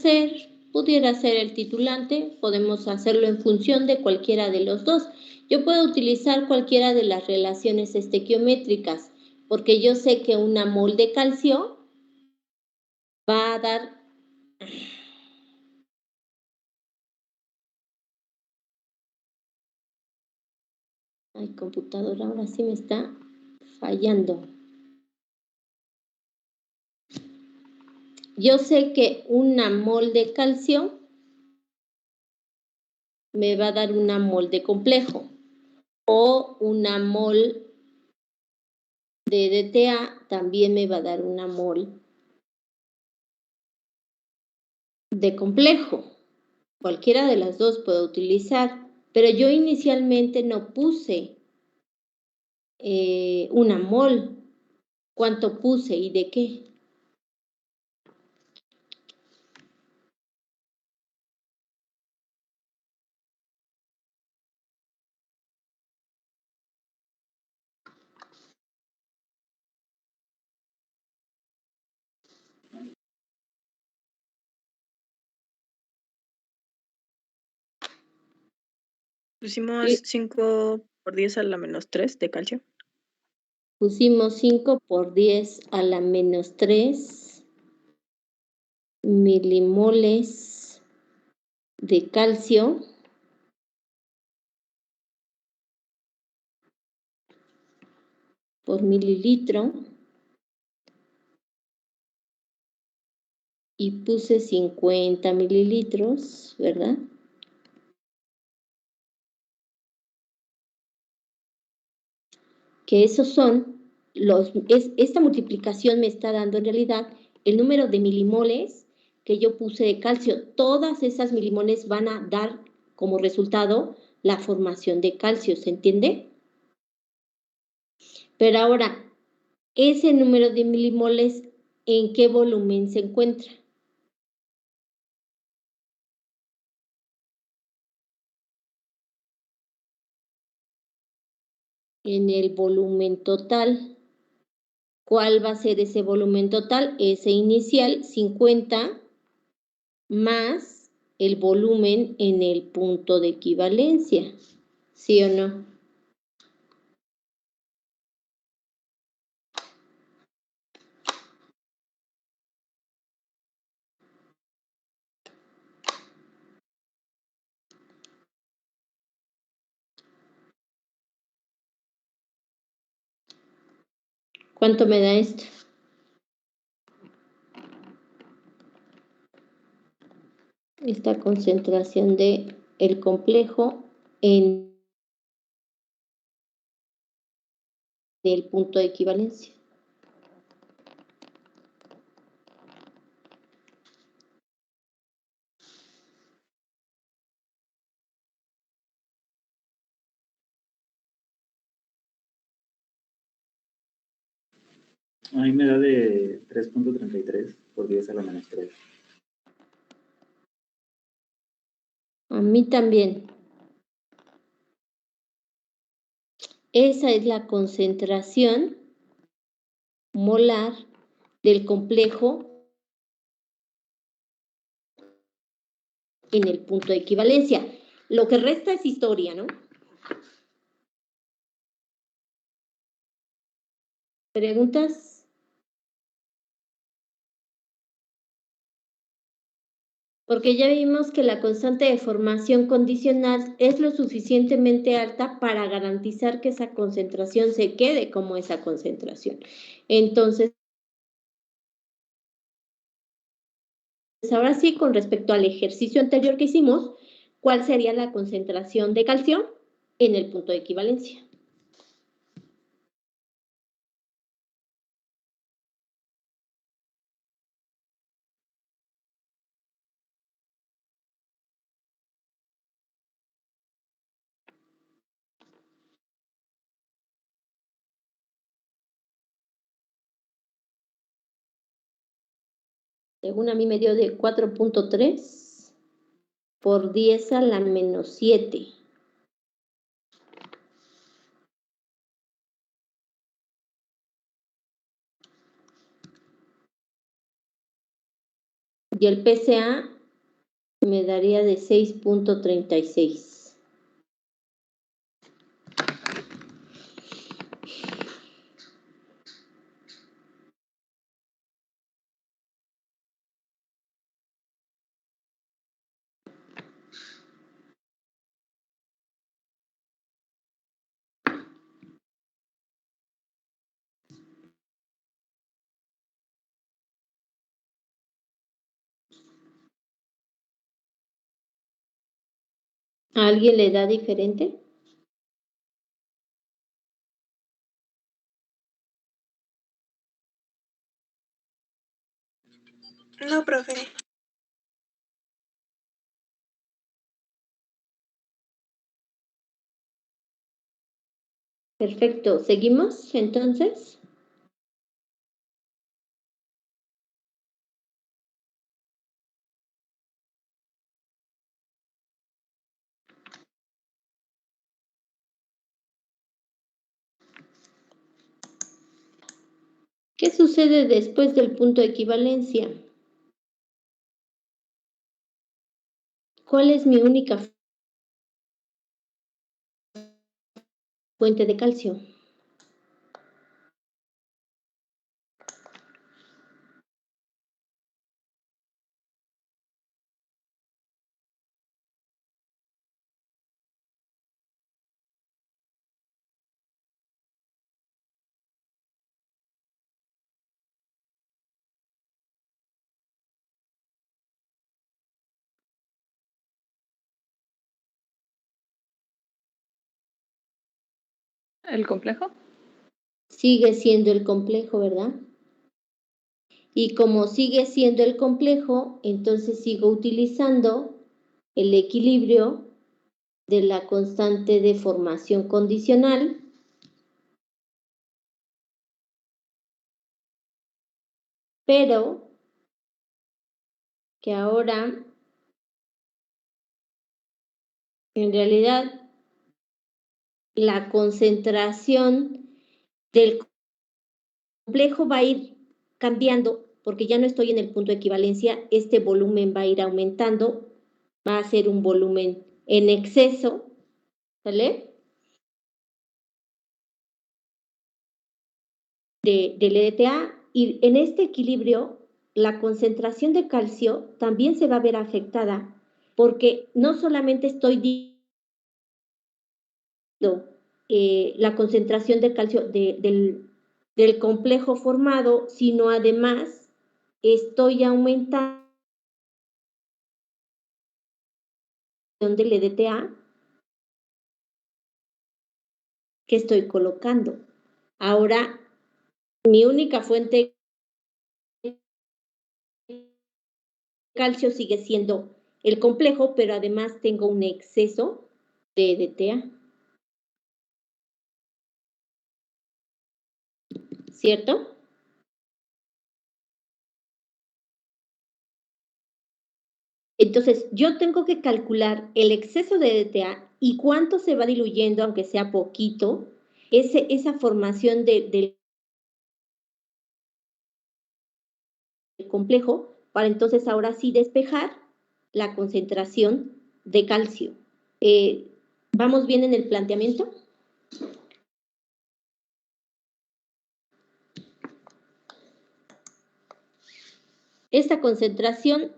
ser el titulante, podemos hacerlo en función de cualquiera de los dos. Yo puedo utilizar cualquiera de las relaciones estequiométricas, porque yo sé que una mol de calcio va a dar... Ay, computadora, ahora sí me está fallando. Yo sé que una mol de calcio me va a dar una mol de complejo, o una mol de DTA también me va a dar una mol de complejo. Cualquiera de las dos puedo utilizar, pero yo inicialmente no puse una mol. ¿Cuánto puse y de qué? Pusimos 5 por 10 a la menos 3 de calcio. Pusimos 5 por 10 a la menos 3 milimoles de calcio por mililitro y puse 50 mililitros, ¿verdad? Que esos son esta multiplicación me está dando en realidad el número de milimoles que yo puse de calcio. Todas esas milimoles van a dar como resultado la formación de calcio, ¿se entiende? Pero ahora, ese número de milimoles, ¿en qué volumen se encuentra? En el volumen total. ¿Cuál va a ser ese volumen total? Ese inicial, 50, más el volumen en el punto de equivalencia. ¿Sí o no? ¿Cuánto me da esto? Esta concentración de el complejo en el punto de equivalencia. A mí me da de 3.33 por 10 a la menos 3. A mí también. Esa es la concentración molar del complejo en el punto de equivalencia. Lo que resta es historia, ¿no? ¿Preguntas? Porque ya vimos que la constante de formación condicional es lo suficientemente alta para garantizar que esa concentración se quede como esa concentración. Entonces, ahora sí, con respecto al ejercicio anterior que hicimos, ¿cuál sería la concentración de calcio en el punto de equivalencia? Según a mí me dio de 4.3 por 10 a la menos 7. Y el PCA me daría de 6.36. ¿A alguien le da diferente? No, profe. Perfecto. ¿Seguimos entonces? ¿Qué sucede después del punto de equivalencia? ¿Cuál es mi única fuente de calcio? ¿El complejo? Sigue siendo el complejo, ¿verdad? Y como sigue siendo el complejo, entonces sigo utilizando el equilibrio de la constante de formación condicional, pero que ahora en realidad la concentración del complejo va a ir cambiando porque ya no estoy en el punto de equivalencia, este volumen va a ir aumentando, va a ser un volumen en exceso, ¿vale? Del EDTA, y en este equilibrio la concentración de calcio también se va a ver afectada porque no solamente estoy la concentración de calcio del complejo formado, sino además estoy aumentando del EDTA que estoy colocando. Ahora, mi única fuente de calcio sigue siendo el complejo, pero además tengo un exceso de EDTA. ¿Cierto? Entonces, yo tengo que calcular el exceso de EDTA y cuánto se va diluyendo, aunque sea poquito, esa formación del complejo, para entonces ahora sí despejar la concentración de calcio. ¿Vamos bien en el planteamiento? Esta concentración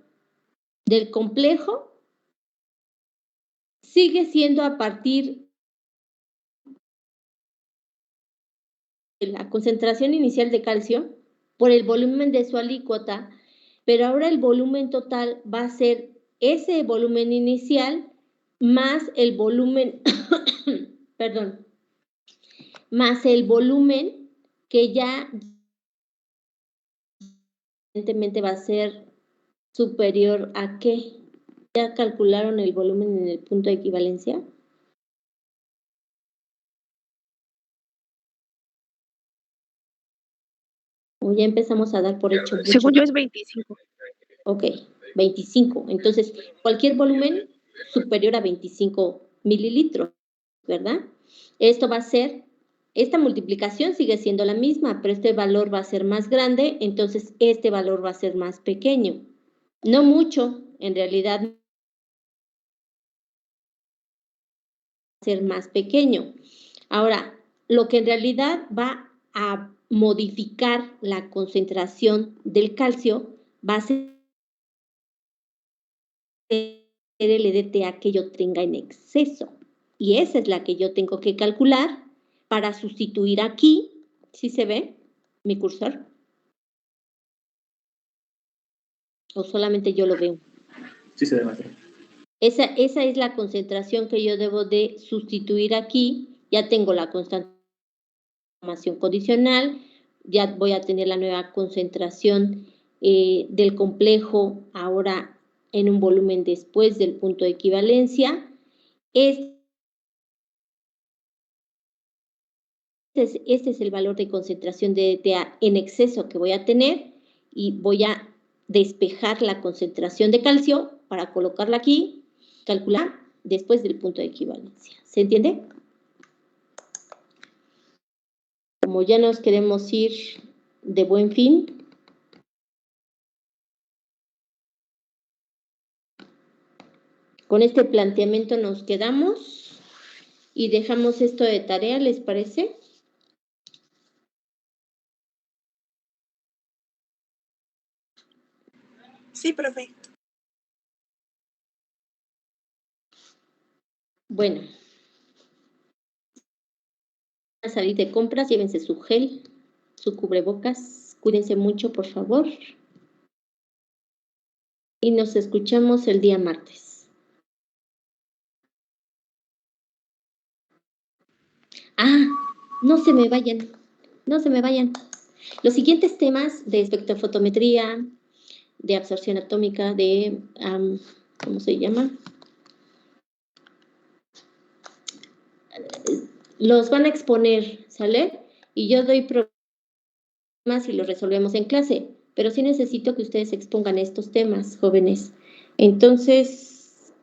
del complejo sigue siendo a partir de la concentración inicial de calcio por el volumen de su alícuota, pero ahora el volumen total va a ser ese volumen inicial más el volumen, perdón, más el volumen que ya evidentemente va a ser superior a ¿qué? ¿Ya calcularon el volumen en el punto de equivalencia? O ya empezamos a dar por hecho mucho. Según yo es 25. Ok, 25. Entonces, cualquier volumen superior a 25 mililitros, ¿verdad? Esto va a ser, esta multiplicación sigue siendo la misma, pero este valor va a ser más grande, entonces este valor va a ser más pequeño. No mucho, en realidad, va a ser más pequeño. Ahora, lo que en realidad va a modificar la concentración del calcio va a ser el EDTA que yo tenga en exceso. Y esa es la que yo tengo que calcular para sustituir aquí. ¿Sí se ve mi cursor? ¿O solamente yo lo veo? Sí se ve, maestra. Esa es la concentración que yo debo de sustituir aquí. Ya tengo la constante condicional, ya voy a tener la nueva concentración del complejo ahora en un volumen después del punto de equivalencia. Este es el valor de concentración de EDTA en exceso que voy a tener y voy a despejar la concentración de calcio para colocarla aquí, calcular después del punto de equivalencia. ¿Se entiende? Como ya nos queremos ir de buen fin, con este planteamiento nos quedamos y dejamos esto de tarea, ¿les parece? Sí, profe. Bueno, a salir de compras, llévense su gel, su cubrebocas, cuídense mucho, por favor. Y nos escuchamos el día martes. Ah, no se me vayan, no se me vayan. Los siguientes temas de espectrofotometría, de absorción atómica, de, ¿cómo se llama? Los van a exponer, ¿sale? Y yo doy problemas y los resolvemos en clase, pero sí necesito que ustedes expongan estos temas, jóvenes. Entonces,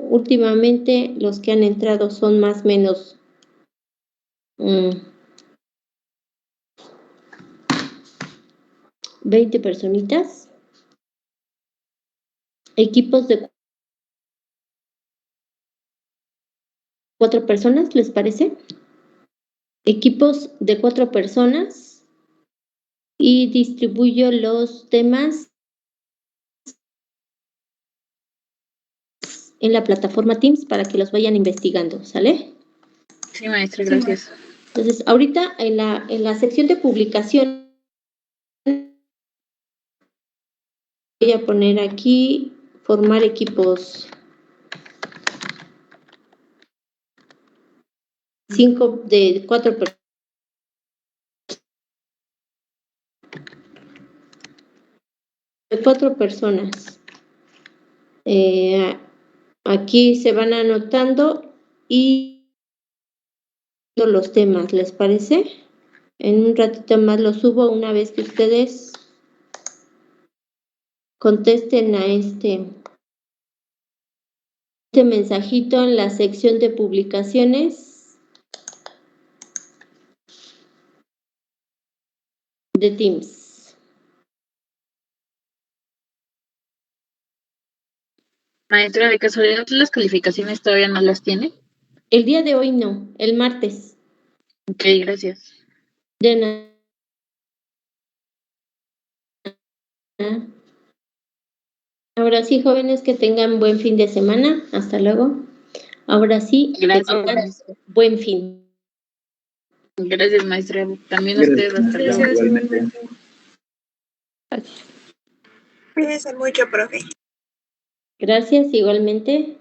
últimamente los que han entrado son más o menos 20 personitas. Equipos de 4 personas, ¿les parece? Equipos de 4 personas y distribuyo los temas en la plataforma Teams para que los vayan investigando, ¿sale? Sí, maestra, gracias. Entonces, ahorita en la sección de publicación voy a poner aquí formar equipos 5 de 4 personas. De 4 personas. Aquí se van anotando y los temas, ¿les parece? En un ratito más los subo una vez que ustedes contesten a este mensajito en la sección de publicaciones de Teams. Maestra, ¿de casualidad las calificaciones todavía no las tiene? El día de hoy no, el martes. Ok, gracias. De nada. Ahora sí, jóvenes, que tengan buen fin de semana. Hasta luego. Ahora sí, Gracias, que tengan maestra. buen fin. Gracias, maestra. También Gracias, usted, hasta luego. Gracias, igualmente. igualmente. Gracias. Cuídense mucho, profe. Gracias, igualmente.